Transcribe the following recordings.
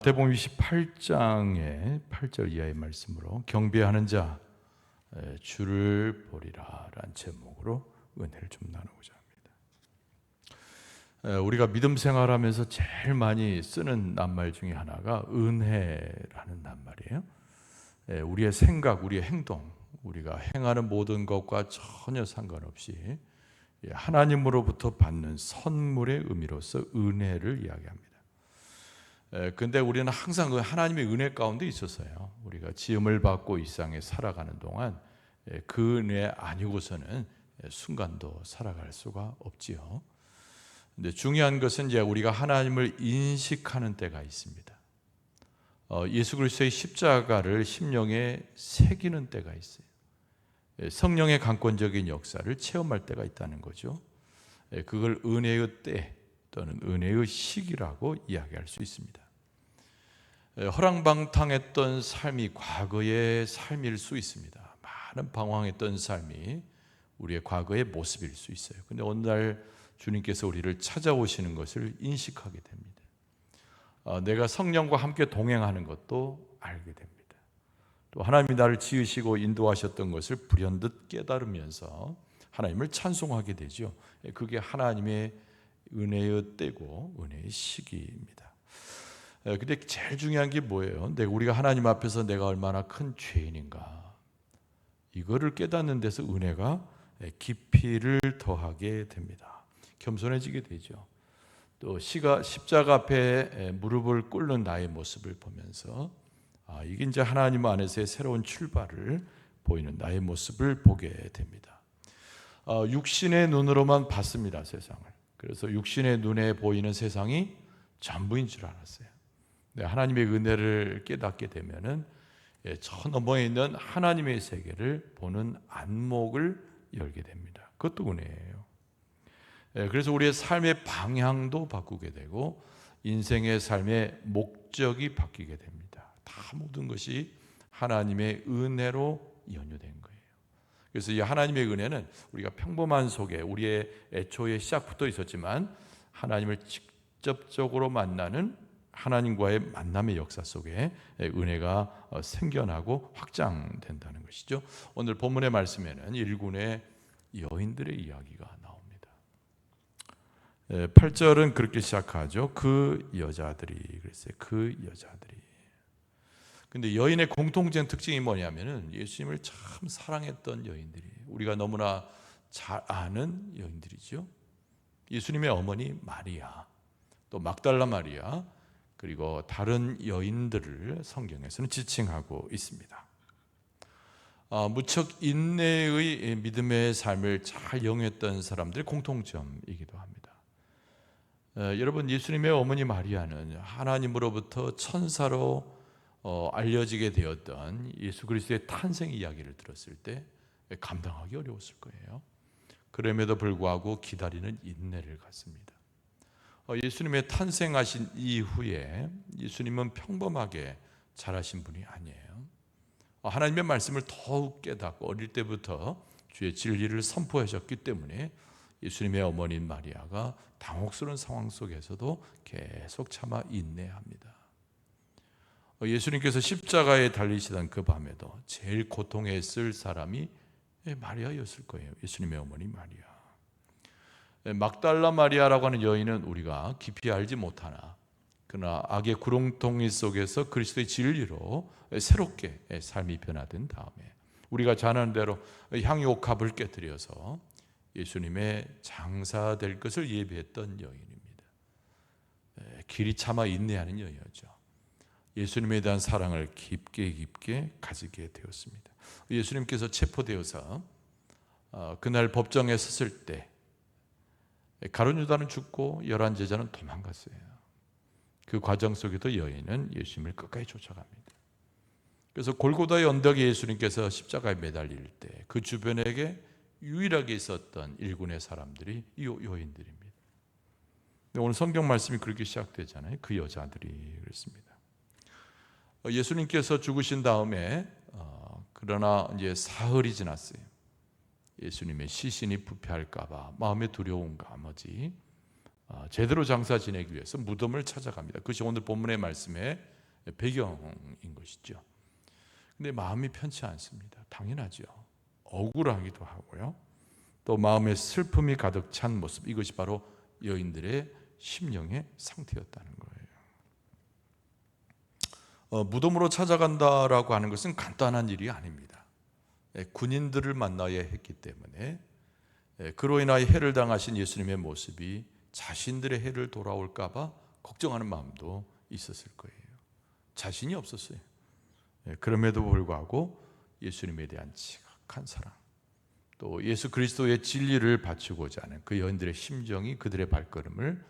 마태복음 28장의 8절 이하의 말씀으로 경배하는 자 주를 보리라 라는 제목으로 은혜를 좀 나누고자 합니다. 우리가 믿음 생활하면서 제일 많이 쓰는 낱말 중에 하나가 은혜라는 낱말이에요. 우리의 생각, 우리의 행동, 우리가 행하는 모든 것과 전혀 상관없이 하나님으로부터 받는 선물의 의미로서 은혜를 이야기합니다. 근데 우리는 항상 그 하나님의 은혜 가운데 있었어요. 우리가 지음을 받고 이 세상에 살아가는 동안 그 은혜 아니고서는 순간도 살아갈 수가 없지요. 근데 중요한 것은 이제 우리가 하나님을 인식하는 때가 있습니다. 예수 그리스도의 십자가를 심령에 새기는 때가 있어요. 성령의 강권적인 역사를 체험할 때가 있다는 거죠. 그걸 은혜의 때 또는 은혜의 시기라고 이야기할 수 있습니다. 허랑방탕했던 삶이 과거의 삶일 수 있습니다. 많은 방황했던 삶이 우리의 과거의 모습일 수 있어요. 그런데 어느 날 주님께서 우리를 찾아오시는 것을 인식하게 됩니다. 내가 성령과 함께 동행하는 것도 알게 됩니다. 또 하나님이 나를 지으시고 인도하셨던 것을 불현듯 깨달으면서 하나님을 찬송하게 되죠. 그게 하나님의 은혜의 때고 은혜의 시기입니다. 근데 제일 중요한 게 뭐예요? 우리가 하나님 앞에서 내가 얼마나 큰 죄인인가, 이거를 깨닫는 데서 은혜가 깊이를 더하게 됩니다. 겸손해지게 되죠. 또 십자가 앞에 무릎을 꿇는 나의 모습을 보면서 이게 이제 하나님 안에서의 새로운 출발을 보이는 나의 모습을 보게 됩니다. 육신의 눈으로만 봤습니다, 세상을. 그래서 육신의 눈에 보이는 세상이 전부인 줄 알았어요. 하나님의 은혜를 깨닫게 되면은 저 너머에 있는 하나님의 세계를 보는 안목을 열게 됩니다. 그것도 은혜예요. 그래서 우리의 삶의 방향도 바꾸게 되고 인생의 삶의 목적이 바뀌게 됩니다. 다 모든 것이 하나님의 은혜로 연유된 거예요. 그래서 이 하나님의 은혜는 우리가 평범한 속에 우리의 애초의 시작부터 있었지만 하나님을 직접적으로 만나는 하나님과의 만남의 역사 속에 은혜가 생겨나고 확장된다는 것이죠. 오늘 본문의 말씀에는 일군의 여인들의 이야기가 나옵니다. 8절은 그렇게 시작하죠. 그 여자들이 그랬어요. 그 여자들이. 근데 여인의 공통된 특징이 뭐냐면은 예수님을 참 사랑했던 여인들이, 우리가 너무나 잘 아는 여인들이죠. 예수님의 어머니 마리아, 또 막달라 마리아, 그리고 다른 여인들을 성경에서는 지칭하고 있습니다. 무척 인내의 믿음의 삶을 잘 영위했던 사람들의 공통점이기도 합니다. 여러분, 예수님의 어머니 마리아는 하나님으로부터 천사로 알려지게 되었던 예수 그리스도의 탄생 이야기를 들었을 때 감당하기 어려웠을 거예요. 그럼에도 불구하고 기다리는 인내를 갖습니다. 예수님의 탄생하신 이후에 예수님은 평범하게 자라신 분이 아니에요. 하나님의 말씀을 더욱 깨닫고 어릴 때부터 주의 진리를 선포하셨기 때문에 예수님의 어머니인 마리아가 당혹스러운 상황 속에서도 계속 참아 인내합니다. 예수님께서 십자가에 달리시던 그 밤에도 제일 고통했을 사람이 마리아였을 거예요. 예수님의 어머니 마리아. 막달라 마리아라고 하는 여인은 우리가 깊이 알지 못하나 그러나 악의 구렁텅이 속에서 그리스도의 진리로 새롭게 삶이 변화된 다음에 우리가 잘 아는 대로 향유옥합을 깨뜨려서 예수님의 장사될 것을 예비했던 여인입니다. 길이 참아 인내하는 여인이었죠. 예수님에 대한 사랑을 깊게 가지게 되었습니다. 예수님께서 체포되어서 그날 법정에 섰을 때 가룟 유다는 죽고 11 제자는 도망갔어요. 그 과정 속에도 여인은 예수님을 끝까지 쫓아갑니다. 그래서 골고다의 언덕에 예수님께서 십자가에 매달릴 때 그 주변에게 유일하게 있었던 일군의 사람들이 이 여인들입니다. 오늘 성경 말씀이 그렇게 시작되잖아요. 그 여자들이 그랬습니다. 예수님께서 죽으신 다음에 그러나 이제 사흘이 지났어요. 예수님의 시신이 부패할까 봐 마음에 두려운 나머지 제대로 장사 지내기 위해서 무덤을 찾아갑니다. 그것이 오늘 본문의 말씀의 배경인 것이죠. 근데 마음이 편치 않습니다. 당연하죠. 억울하기도 하고요. 또 마음에 슬픔이 가득 찬 모습, 이것이 바로 여인들의 심령의 상태였다는 거예요. 무덤으로 찾아간다라고 하는 것은 간단한 일이 아닙니다. 군인들을 만나야 했기 때문에 그로 인하여 해를 당하신 예수님의 모습이 자신들의 해를 돌아올까 봐 걱정하는 마음도 있었을 거예요. 자신이 없었어요. 그럼에도 불구하고 예수님에 대한 지극한 사랑, 또 예수 그리스도의 진리를 바치고자 하는 그 여인들의 심정이 그들의 발걸음을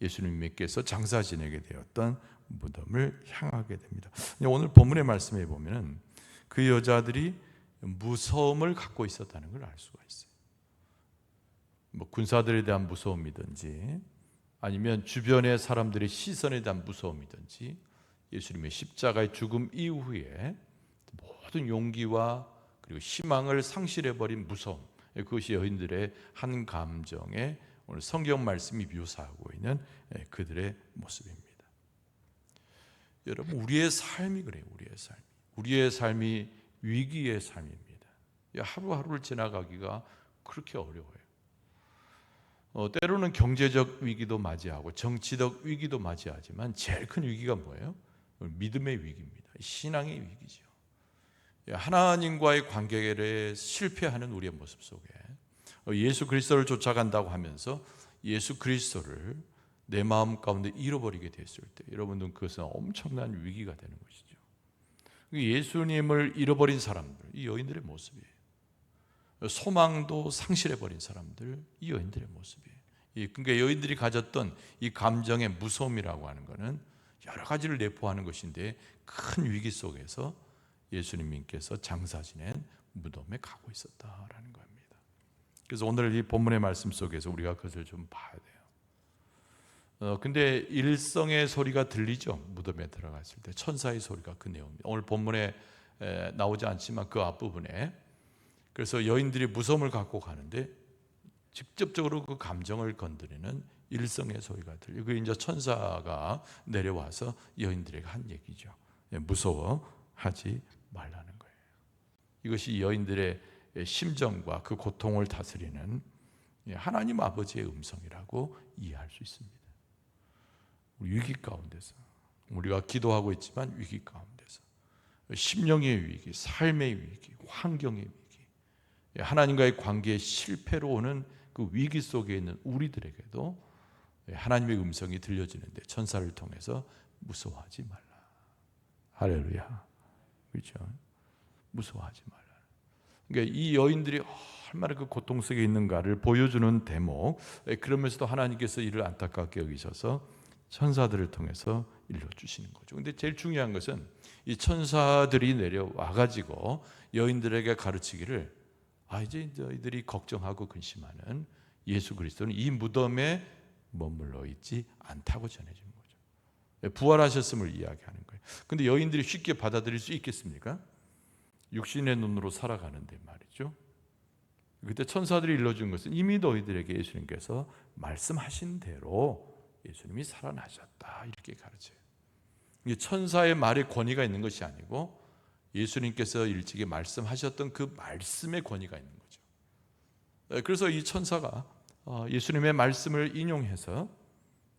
예수님께서 장사 지내게 되었던 무덤을 향하게 됩니다. 오늘 본문의 말씀에 보면은 그 여자들이 무서움을 갖고 있었다는 걸 알 수가 있어요. 뭐 군사들에 대한 무서움이든지 아니면 주변의 사람들의 시선에 대한 무서움이든지 예수님의 십자가의 죽음 이후에 모든 용기와 그리고 희망을 상실해버린 무서움, 그것이 여인들의 한 감정에 오늘 성경 말씀이 묘사하고 있는 그들의 모습입니다. 여러분, 우리의 삶이 그래요. 우리의 삶이 위기의 삶입니다. 하루하루를 지나가기가 그렇게 어려워요. 때로는 경제적 위기도 맞이하고 정치적 위기도 맞이하지만 제일 큰 위기가 뭐예요? 믿음의 위기입니다. 신앙의 위기죠. 하나님과의 관계에 실패하는 우리의 모습 속에 예수 그리스도를 쫓아간다고 하면서 예수 그리스도를 내 마음 가운데 잃어버리게 됐을 때 여러분들은 그것은 엄청난 위기가 되는 것이죠. 예수님을 잃어버린 사람들, 이 여인들의 모습이에요. 소망도 상실해버린 사람들, 이 여인들의 모습이에요. 그러니까 여인들이 가졌던 이 감정의 무서움이라고 하는 것은 여러 가지를 내포하는 것인데 큰 위기 속에서 예수님께서 장사 지낸 무덤에 가고 있었다라는 겁니다. 그래서 오늘 이 본문의 말씀 속에서 우리가 그것을 좀 봐야 돼요. 근데 일성의 소리가 들리죠. 무덤에 들어갔을 때 천사의 소리가 그 내용입니다. 오늘 본문에 나오지 않지만 그 앞부분에 그래서 여인들이 무서움을 갖고 가는데 직접적으로 그 감정을 건드리는 일성의 소리가 들려. 그 이제 천사가 내려와서 여인들에게 한 얘기죠. 무서워하지 말라는 거예요. 이것이 여인들의 심정과 그 고통을 다스리는 하나님 아버지의 음성이라고 이해할 수 있습니다. 위기 가운데서 우리가 기도하고 있지만 위기 가운데서 심령의 위기, 삶의 위기, 환경의 위기, 하나님과의 관계의 실패로 오는 그 위기 속에 있는 우리들에게도 하나님의 음성이 들려지는데 천사를 통해서 무서워하지 말라. 할렐루야. 그렇죠? 무서워하지 말라. 그러니까 이 여인들이 얼마나 그 고통 속에 있는가를 보여주는 대목. 그러면서도 하나님께서 이를 안타깝게 여기셔서 천사들을 통해서 일러주시는 거죠. 근데 제일 중요한 것은 이 천사들이 내려와 가지고 여인들에게 가르치기를 이제 너희들이 걱정하고 근심하는 예수 그리스도는 이 무덤에 머물러 있지 않다고 전해진 거죠. 부활하셨음을 이야기하는 거예요. 근데 여인들이 쉽게 받아들일 수 있겠습니까? 육신의 눈으로 살아가는데 말이죠. 그때 천사들이 일러준 것은 이미 너희들에게 예수님께서 말씀하신 대로 예수님이 살아나셨다 이렇게 가르쳐요. 천사의 말에 권위가 있는 것이 아니고 예수님께서 일찍이 말씀하셨던 그 말씀의 권위가 있는 거죠. 그래서 이 천사가 예수님의 말씀을 인용해서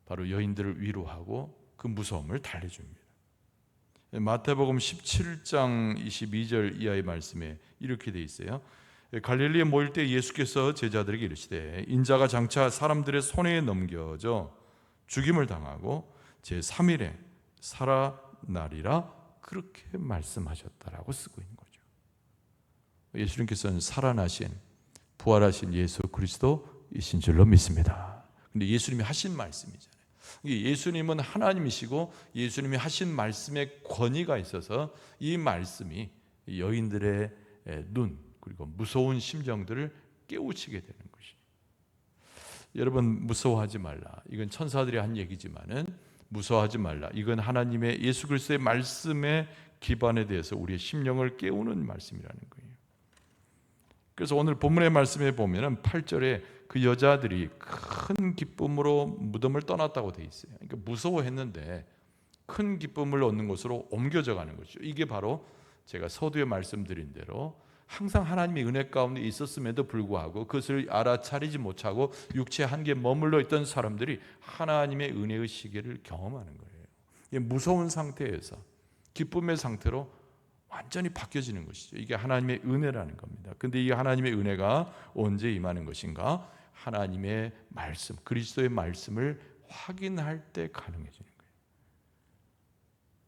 바로 여인들을 위로하고 그 무서움을 달래줍니다. 마태복음 17장 22절 이하의 말씀에 이렇게 돼 있어요. 갈릴리에 모일 때 예수께서 제자들에게 이르시되 인자가 장차 사람들의 손에 넘겨져 죽임을 당하고 제3일에 살아나리라 그렇게 말씀하셨다라고 쓰고 있는 거죠. 예수님께서는 살아나신 부활하신 예수 그리스도이신 줄로 믿습니다. 근데 예수님이 하신 말씀이잖아요. 예수님은 하나님이시고 예수님이 하신 말씀에 권위가 있어서 이 말씀이 여인들의 눈 그리고 무서운 심정들을 깨우치게 되는 것이죠. 여러분 무서워하지 말라. 이건 천사들이 한 얘기지만은 무서워하지 말라. 이건 하나님의 예수 그리스도의 말씀의 기반에 대해서 우리의 심령을 깨우는 말씀이라는 거예요. 그래서 오늘 본문의 말씀에 보면은 8절에 그 여자들이 큰 기쁨으로 무덤을 떠났다고 돼 있어요. 그러니까 무서워했는데 큰 기쁨을 얻는 곳으로 옮겨져 가는 것이죠. 이게 바로 제가 서두에 말씀드린 대로 항상 하나님의 은혜 가운데 있었음에도 불구하고 그것을 알아차리지 못하고 육체의 한계에 머물러 있던 사람들이 하나님의 은혜의 시계를 경험하는 거예요. 이게 무서운 상태에서 기쁨의 상태로 완전히 바뀌어지는 것이죠. 이게 하나님의 은혜라는 겁니다. 근데 이 하나님의 은혜가 언제 임하는 것인가? 하나님의 말씀, 그리스도의 말씀을 확인할 때 가능해지는 거예요.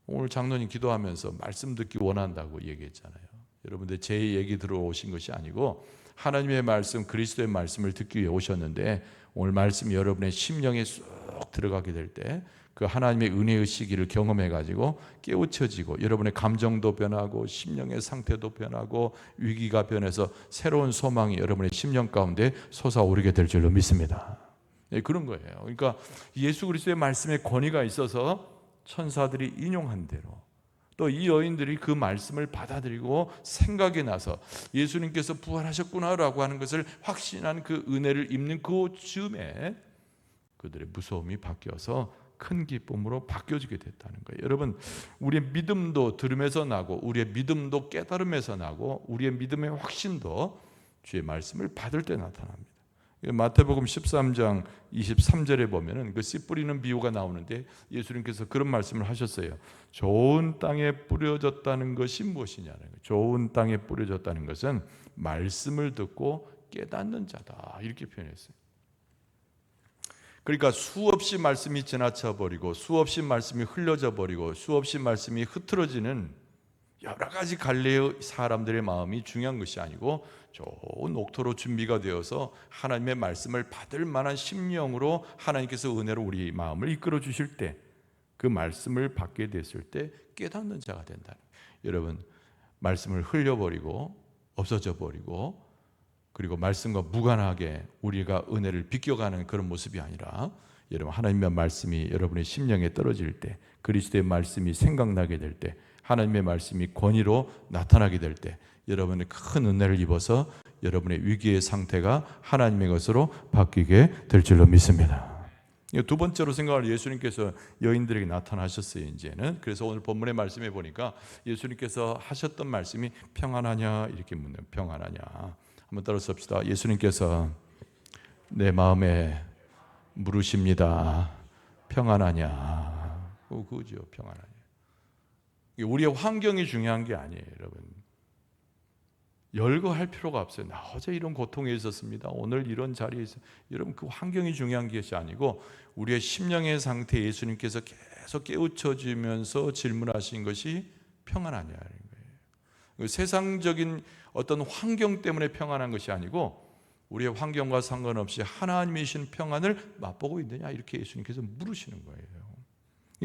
오늘 장로님 기도하면서 말씀 듣기 원한다고 얘기했잖아요. 여러분들 제 얘기 들어오신 것이 아니고 하나님의 말씀, 그리스도의 말씀을 듣기 위해 오셨는데 오늘 말씀이 여러분의 심령에 쏙 들어가게 될 때 그 하나님의 은혜의 시기를 경험해 가지고 깨우쳐지고 여러분의 감정도 변하고 심령의 상태도 변하고 위기가 변해서 새로운 소망이 여러분의 심령 가운데 솟아오르게 될 줄로 믿습니다. 네, 그런 거예요. 그러니까 예수 그리스도의 말씀에 권위가 있어서 천사들이 인용한 대로 또 이 여인들이 그 말씀을 받아들이고 생각이 나서 예수님께서 부활하셨구나라고 하는 것을 확신한 그 은혜를 입는 그 즈음에 그들의 무서움이 바뀌어서 큰 기쁨으로 바뀌어지게 됐다는 거예요. 여러분, 우리의 믿음도 들음에서 나고 우리의 믿음도 깨달음에서 나고 우리의 믿음의 확신도 주의 말씀을 받을 때 나타납니다. 마태복음 13장 23절에 보면은 그 씨 뿌리는 비유가 나오는데 예수님께서 그런 말씀을 하셨어요. 좋은 땅에 뿌려졌다는 것이 무엇이냐는 거예요. 좋은 땅에 뿌려졌다는 것은 말씀을 듣고 깨닫는 자다. 이렇게 표현했어요. 그러니까 수없이 말씀이 지나쳐 버리고 수없이 말씀이 흘려져 버리고 수없이 말씀이 흐트러지는 여러 가지 갈래의 사람들의 마음이 중요한 것이 아니고 좋은 옥토로 준비가 되어서 하나님의 말씀을 받을 만한 심령으로 하나님께서 은혜로 우리 마음을 이끌어 주실 때 그 말씀을 받게 됐을 때 깨닫는 자가 된다. 여러분, 말씀을 흘려버리고 없어져 버리고 그리고 말씀과 무관하게 우리가 은혜를 비껴가는 그런 모습이 아니라 여러분 하나님의 말씀이 여러분의 심령에 떨어질 때 그리스도의 말씀이 생각나게 될 때 하나님의 말씀이 권위로 나타나게 될 때 여러분의 큰 은혜를 입어서 여러분의 위기의 상태가 하나님의 것으로 바뀌게 될 줄로 믿습니다. 두 번째로 생각할 예수님께서 여인들에게 나타나셨어요. 이제는 그래서 오늘 본문의 말씀에 보니까 예수님께서 하셨던 말씀이 평안하냐 이렇게 묻는 평안하냐. 한번 따라서 합시다. 예수님께서 내 마음에 물으십니다. 평안하냐. 그거죠. 평안하냐. 우리의 환경이 중요한 게 아니에요, 여러분. 열거할 필요가 없어요. 나 어제 이런 고통에 있었습니다. 오늘 이런 자리에 있어요. 여러분 그 환경이 중요한 것이 아니고 우리의 심령의 상태 예수님께서 계속 깨우쳐주면서 질문하신 것이 평안하냐는 거예요. 세상적인 어떤 환경 때문에 평안한 것이 아니고 우리의 환경과 상관없이 하나님이신 평안을 맛보고 있느냐 이렇게 예수님께서 물으시는 거예요.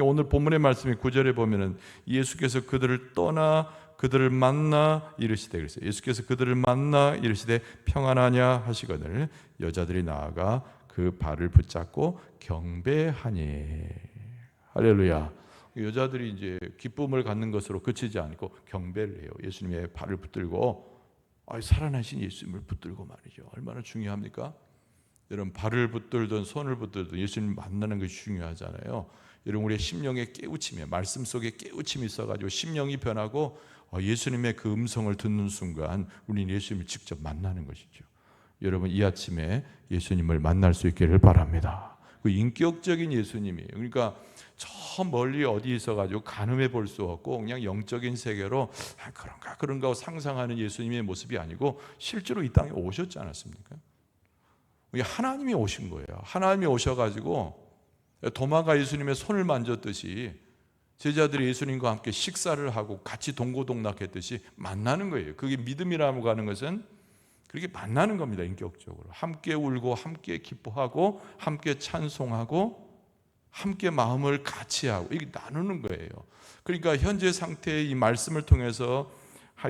오늘 본문의 말씀이 9절에 보면은 예수께서 그들을 떠나 그들을 만나 이르시되 그랬어요. 예수께서 그들을 만나 이르시되 평안하냐 하시거늘 여자들이 나아가 그 발을 붙잡고 경배하니. 할렐루야. 여자들이 이제 기쁨을 갖는 것으로 그치지 않고 경배를 해요. 예수님의 발을 붙들고 살아나신 예수님을 붙들고 말이죠. 얼마나 중요합니까? 여러분 발을 붙들든 손을 붙들든 예수님 만나는 것이 중요하잖아요. 여러분 우리의 심령에 깨우침이 말씀 속에 깨우침이 있어가지고 심령이 변하고 예수님의 그 음성을 듣는 순간 우리는 예수님을 직접 만나는 것이죠. 여러분 이 아침에 예수님을 만날 수 있기를 바랍니다. 그 인격적인 예수님이에요. 그러니까 저 멀리 어디 있어가지고 가늠해 볼 수 없고 그냥 영적인 세계로 그런가 하고 상상하는 예수님의 모습이 아니고 실제로 이 땅에 오셨지 않았습니까? 하나님이 오신 거예요. 하나님이 오셔가지고 도마가 예수님의 손을 만졌듯이 제자들이 예수님과 함께 식사를 하고 같이 동고동락했듯이 만나는 거예요. 그게 믿음이라고 하는 것은 그렇게 만나는 겁니다. 인격적으로 함께 울고 함께 기뻐하고 함께 찬송하고 함께 마음을 같이 하고 이게 나누는 거예요. 그러니까 현재 상태의 이 말씀을 통해서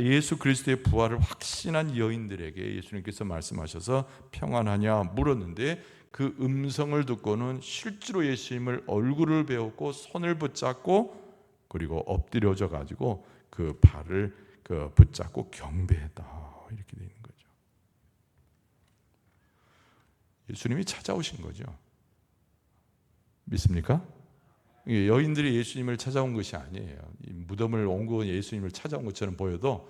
예수 그리스도의 부활을 확신한 여인들에게 예수님께서 말씀하셔서 평안하냐 물었는데 그 음성을 듣고는 실제로 예수님을 얼굴을 배웠고 손을 붙잡고 그리고 엎드려져 가지고 그 발을 붙잡고 경배했다 이렇게 되는 거죠. 예수님이 찾아오신 거죠. 믿습니까? 여인들이 예수님을 찾아온 것이 아니에요. 이 무덤을 옮고 예수님을 찾아온 것처럼 보여도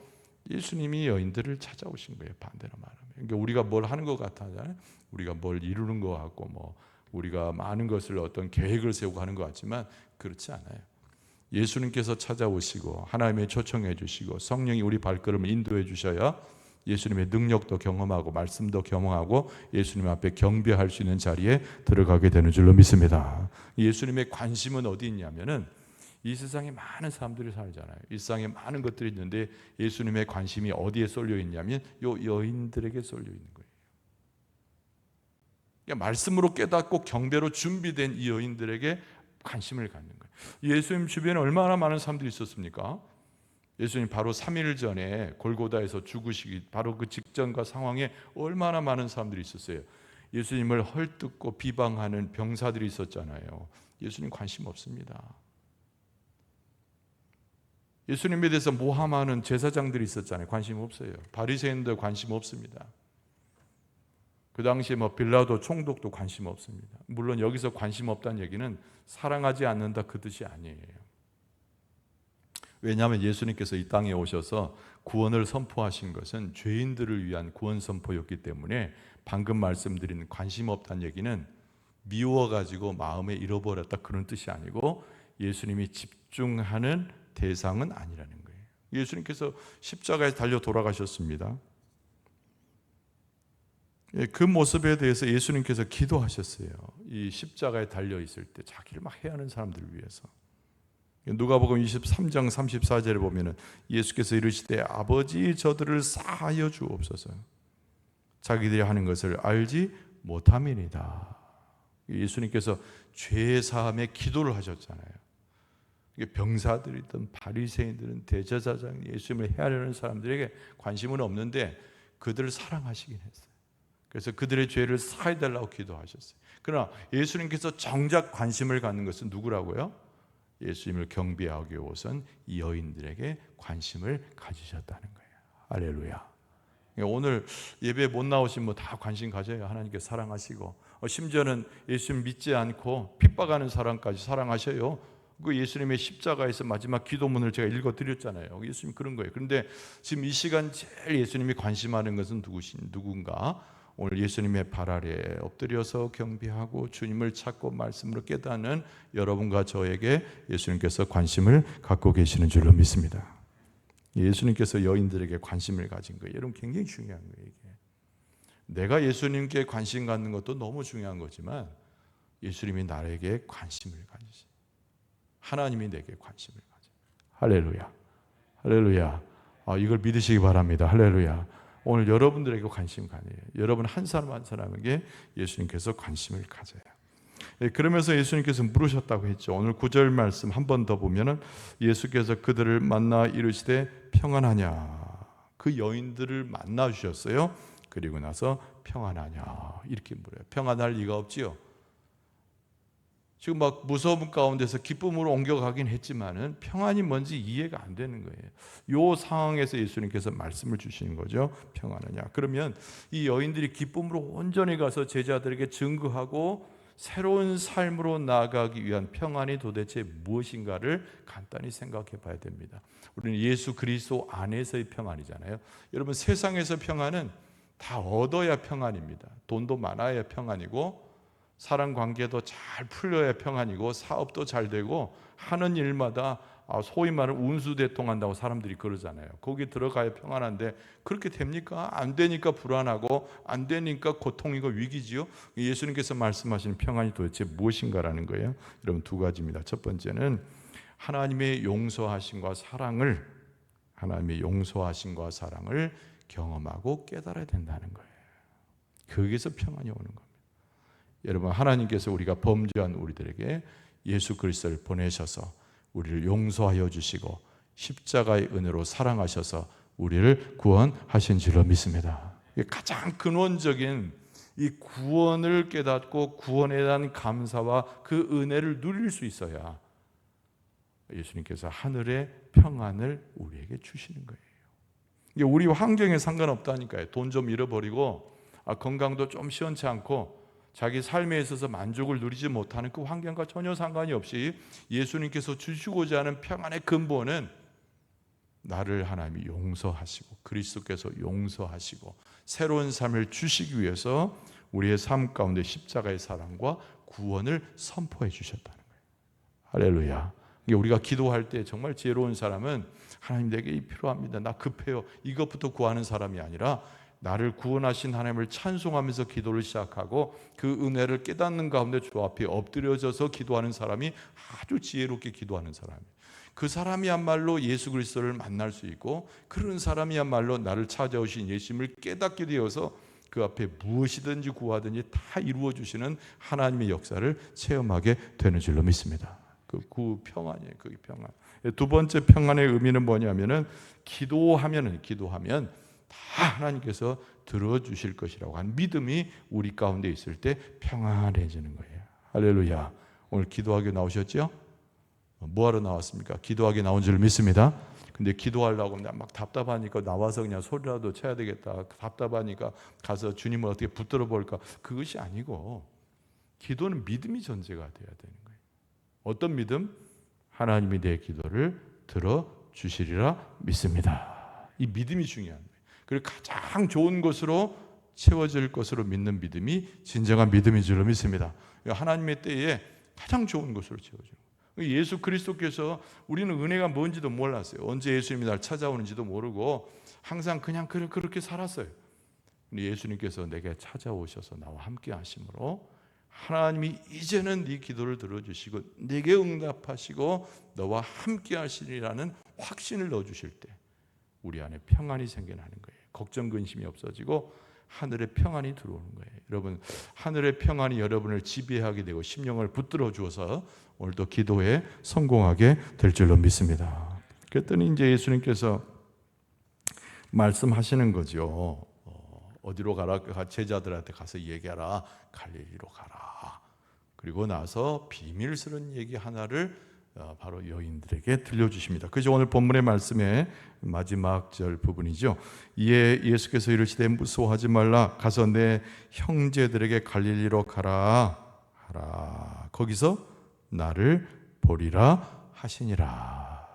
예수님이 여인들을 찾아오신 거예요. 반대로 말하면. 그러니까 우리가 뭘 하는 것 같아요. 우리가 뭘 이루는 것 같고 뭐 우리가 많은 것을 어떤 계획을 세우고 하는 것 같지만 그렇지 않아요. 예수님께서 찾아오시고 하나님의 초청해 주시고 성령이 우리 발걸음을 인도해 주셔야 예수님의 능력도 경험하고 말씀도 경험하고 예수님 앞에 경배할 수 있는 자리에 들어가게 되는 줄로 믿습니다. 예수님의 관심은 어디 있냐면은 이 세상에 많은 사람들이 살잖아요. 이 세상에 많은 것들이 있는데 예수님의 관심이 어디에 쏠려 있냐면 요 여인들에게 쏠려 있는 거예요. 그러니까 말씀으로 깨닫고 경배로 준비된 이 여인들에게 관심을 갖는 거예요. 예수님 주변에 얼마나 많은 사람들이 있었습니까? 예수님 바로 3일 전에 골고다에서 죽으시기 바로 그 직전과 상황에 얼마나 많은 사람들이 있었어요. 예수님을 헐뜯고 비방하는 병사들이 있었잖아요. 예수님 관심 없습니다. 예수님에 대해서 모함하는 제사장들이 있었잖아요. 관심 없어요. 바리새인들 관심 없습니다. 그 당시에 빌라도 총독도 관심 없습니다. 물론 여기서 관심 없다는 얘기는 사랑하지 않는다 그 뜻이 아니에요. 왜냐하면 예수님께서 이 땅에 오셔서 구원을 선포하신 것은 죄인들을 위한 구원 선포였기 때문에 방금 말씀드린 관심 없다는 얘기는 미워가지고 마음에 잃어버렸다 그런 뜻이 아니고 예수님이 집중하는 대상은 아니라는 거예요. 예수님께서 십자가에 달려 돌아가셨습니다. 그 모습에 대해서 예수님께서 기도하셨어요. 이 십자가에 달려 있을 때 자기를 막 해하는 사람들을 위해서. 누가복음 23장 34절에 보면은 예수께서 이르시되 아버지 저들을 사하여 주옵소서. 자기들이 하는 것을 알지 못함이니이다. 예수님께서 죄 사함의 기도를 하셨잖아요. 병사들이든 바리새인들은 대제사장 예수님을 해하려는 사람들에게 관심은 없는데 그들을 사랑하시긴 했어요. 그래서 그들의 죄를 사해 달라고 기도하셨어요. 그러나 예수님께서 정작 관심을 갖는 것은 누구라고요? 예수님을 경배하기 위해서는 이 여인들에게 관심을 가지셨다는 거예요. 할렐루야. 오늘 예배 못 나오신 다 관심 가져요. 하나님께 사랑하시고 심지어는 예수님 믿지 않고 핍박하는 사람까지 사랑하셔요. 그 예수님의 십자가에서 마지막 기도문을 제가 읽어드렸잖아요. 예수님 그런 거예요. 그런데 지금 이 시간 제일 예수님이 관심하는 것은 누군가? 오늘 예수님의 발 아래에 엎드려서 경배하고 주님을 찾고 말씀으로 깨닫는 여러분과 저에게 예수님께서 관심을 갖고 계시는 줄로 믿습니다. 예수님께서 여인들에게 관심을 가진 거예요. 여러분 굉장히 중요한 거예요. 이게. 내가 예수님께 관심 갖는 것도 너무 중요한 거지만 예수님이 나에게 관심을 가지시. 하나님이 내게 관심을 가지. 할렐루야. 할렐루야. 이걸 믿으시기 바랍니다. 할렐루야. 오늘 여러분들에게 관심 가져요. 여러분 한 사람 한 사람에게 예수님께서 관심을 가져요. 그러면서 예수님께서 물으셨다고 했죠. 오늘 9절 말씀 한 번 더 보면은 예수께서 그들을 만나 이르시되 평안하냐. 그 여인들을 만나 주셨어요. 그리고 나서 평안하냐 이렇게 물어요. 평안할 리가 없지요. 지금 무서움 가운데서 기쁨으로 옮겨가긴 했지만은 평안이 뭔지 이해가 안 되는 거예요. 이 상황에서 예수님께서 말씀을 주시는 거죠. 평안하냐. 그러면 이 여인들이 기쁨으로 온전히 가서 제자들에게 증거하고 새로운 삶으로 나아가기 위한 평안이 도대체 무엇인가를 간단히 생각해 봐야 됩니다. 우리는 예수 그리스도 안에서의 평안이잖아요. 여러분 세상에서 평안은 다 얻어야 평안입니다. 돈도 많아야 평안이고 사람 관계도 잘 풀려야 평안이고 사업도 잘 되고 하는 일마다 소위 말하는 운수대통한다고 사람들이 그러잖아요. 거기 들어가야 평안한데 그렇게 됩니까? 안 되니까 불안하고 안 되니까 고통이고 위기지요. 예수님께서 말씀하시는 평안이 도대체 무엇인가라는 거예요. 여러분 두 가지입니다. 첫 번째는 하나님의 용서하심과 사랑을 경험하고 깨달아야 된다는 거예요. 거기서 평안이 오는 겁니다. 여러분 하나님께서 우리가 범죄한 우리들에게 예수 그리스도를 보내셔서 우리를 용서하여 주시고 십자가의 은혜로 사랑하셔서 우리를 구원하신 줄로 믿습니다. 가장 근원적인 이 구원을 깨닫고 구원에 대한 감사와 그 은혜를 누릴 수 있어야 예수님께서 하늘의 평안을 우리에게 주시는 거예요. 이게 우리 환경에 상관없다니까요. 돈 좀 잃어버리고 건강도 좀 시원치 않고 자기 삶에 있어서 만족을 누리지 못하는 그 환경과 전혀 상관이 없이 예수님께서 주시고자 하는 평안의 근본은 나를 하나님이 용서하시고 그리스도께서 용서하시고 새로운 삶을 주시기 위해서 우리의 삶 가운데 십자가의 사랑과 구원을 선포해 주셨다는 거예요. 할렐루야. 우리가 기도할 때 정말 지혜로운 사람은 하나님 내게 필요합니다, 나 급해요, 이것부터 구하는 사람이 아니라 나를 구원하신 하나님을 찬송하면서 기도를 시작하고 그 은혜를 깨닫는 가운데 주 앞에 엎드려져서 기도하는 사람이 아주 지혜롭게 기도하는 사람이에요. 그 사람이야말로 예수 그리스도를 만날 수 있고 그런 사람이야말로 나를 찾아오신 예수님을 깨닫게 되어서 그 앞에 무엇이든지 구하든지 다 이루어 주시는 하나님의 역사를 체험하게 되는 줄로 믿습니다. 그 평안이에요. 그 평안. 두 번째 평안의 의미는 뭐냐면은 기도하면 다 하나님께서 들어주실 것이라고 한 믿음이 우리 가운데 있을 때 평안해지는 거예요. 할렐루야. 오늘 기도하기 나오셨죠? 뭐하러 나왔습니까? 기도하기 나온 줄 믿습니다. 근데 기도하려고 막 답답하니까 나와서 그냥 소리라도 쳐야 되겠다, 답답하니까 가서 주님을 어떻게 붙들어 볼까, 그것이 아니고 기도는 믿음이 전제가 돼야 되는 거예요. 어떤 믿음? 하나님이 내 기도를 들어주시리라 믿습니다. 이 믿음이 중요한 거예요. 그리고 가장 좋은 것으로 채워질 것으로 믿는 믿음이 진정한 믿음인 줄로 믿습니다. 하나님의 때에 가장 좋은 것으로 채워져요. 예수 그리스도께서, 우리는 은혜가 뭔지도 몰랐어요. 언제 예수님이 날 찾아오는지도 모르고 항상 그냥 그렇게 살았어요. 예수님께서 내게 찾아오셔서 나와 함께 하심으로 하나님이 이제는 네 기도를 들어주시고 내게 응답하시고 너와 함께 하시리라는 확신을 넣어주실 때 우리 안에 평안이 생겨나는 거예요. 걱정 근심이 없어지고 하늘의 평안이 들어오는 거예요. 여러분, 하늘의 평안이 여러분을 지배하게 되고 심령을 붙들어 주어서 오늘도 기도에 성공하게 될 줄로 믿습니다. 그랬더니 이제 예수님께서 말씀하시는 거죠. 어디로 가라? 제자들한테 가서 얘기하라. 갈릴리로 가라. 그리고 나서 비밀스러운 얘기 하나를 바로 여인들에게 들려주십니다. 그죠? 오늘 본문의 말씀의 마지막 절 부분이죠. 이에 예수께서 이르시되 무서워하지 말라. 가서 내 형제들에게 갈릴리로 가라 하라. 거기서 나를 보리라 하시니라.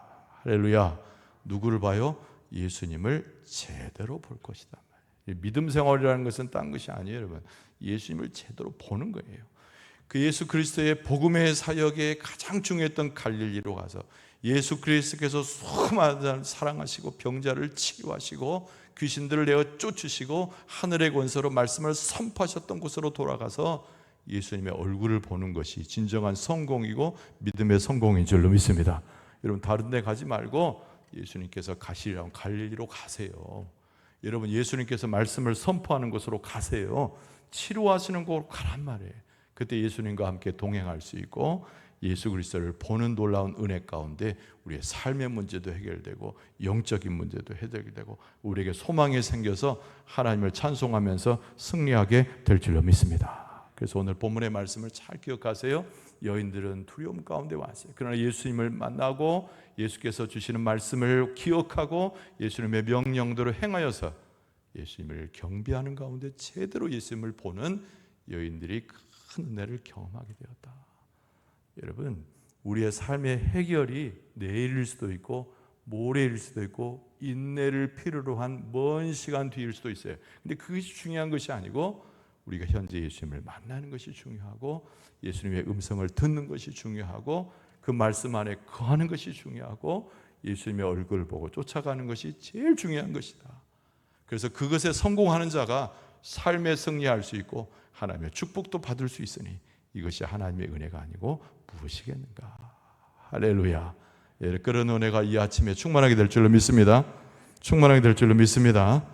할렐루야. 누구를 봐요? 예수님을 제대로 볼 것이다. 믿음 생활이라는 것은 딴 것이 아니에요, 여러분. 예수님을 제대로 보는 거예요. 그 예수 그리스도의 복음의 사역에 가장 중요했던 갈릴리로 가서 예수 그리스도께서 수많은 사랑하시고 병자를 치유하시고 귀신들을 내어 쫓으시고 하늘의 권세로 말씀을 선포하셨던 곳으로 돌아가서 예수님의 얼굴을 보는 것이 진정한 성공이고 믿음의 성공인 줄로 믿습니다. 여러분, 다른 데 가지 말고 예수님께서 가시라면 갈릴리로 가세요. 여러분, 예수님께서 말씀을 선포하는 곳으로 가세요. 치료하시는 곳으로 가란 말이에요. 그때 예수님과 함께 동행할 수 있고 예수 그리스도를 보는 놀라운 은혜 가운데 우리의 삶의 문제도 해결되고 영적인 문제도 해결되고 우리에게 소망이 생겨서 하나님을 찬송하면서 승리하게 될 줄로 믿습니다. 그래서 오늘 본문의 말씀을 잘 기억하세요. 여인들은 두려움 가운데 왔어요. 그러나 예수님을 만나고 예수께서 주시는 말씀을 기억하고 예수님의 명령대로 행하여서 예수님을 경배하는 가운데 제대로 예수님을 보는 여인들이 큰 은혜를 경험하게 되었다. 여러분, 우리의 삶의 해결이 내일일 수도 있고 모레일 수도 있고 인내를 필요로 한 먼 시간 뒤일 수도 있어요. 근데 그것이 중요한 것이 아니고 우리가 현재 예수님을 만나는 것이 중요하고 예수님의 음성을 듣는 것이 중요하고 그 말씀 안에 거하는 것이 중요하고 예수님의 얼굴을 보고 쫓아가는 것이 제일 중요한 것이다. 그래서 그것에 성공하는 자가 삶에 승리할 수 있고 하나님의 축복도 받을 수 있으니 이것이 하나님의 은혜가 아니고 무엇이겠는가. 할렐루야. 그런 은혜가 이 아침에 충만하게 될 줄로 믿습니다. 충만하게 될 줄로 믿습니다.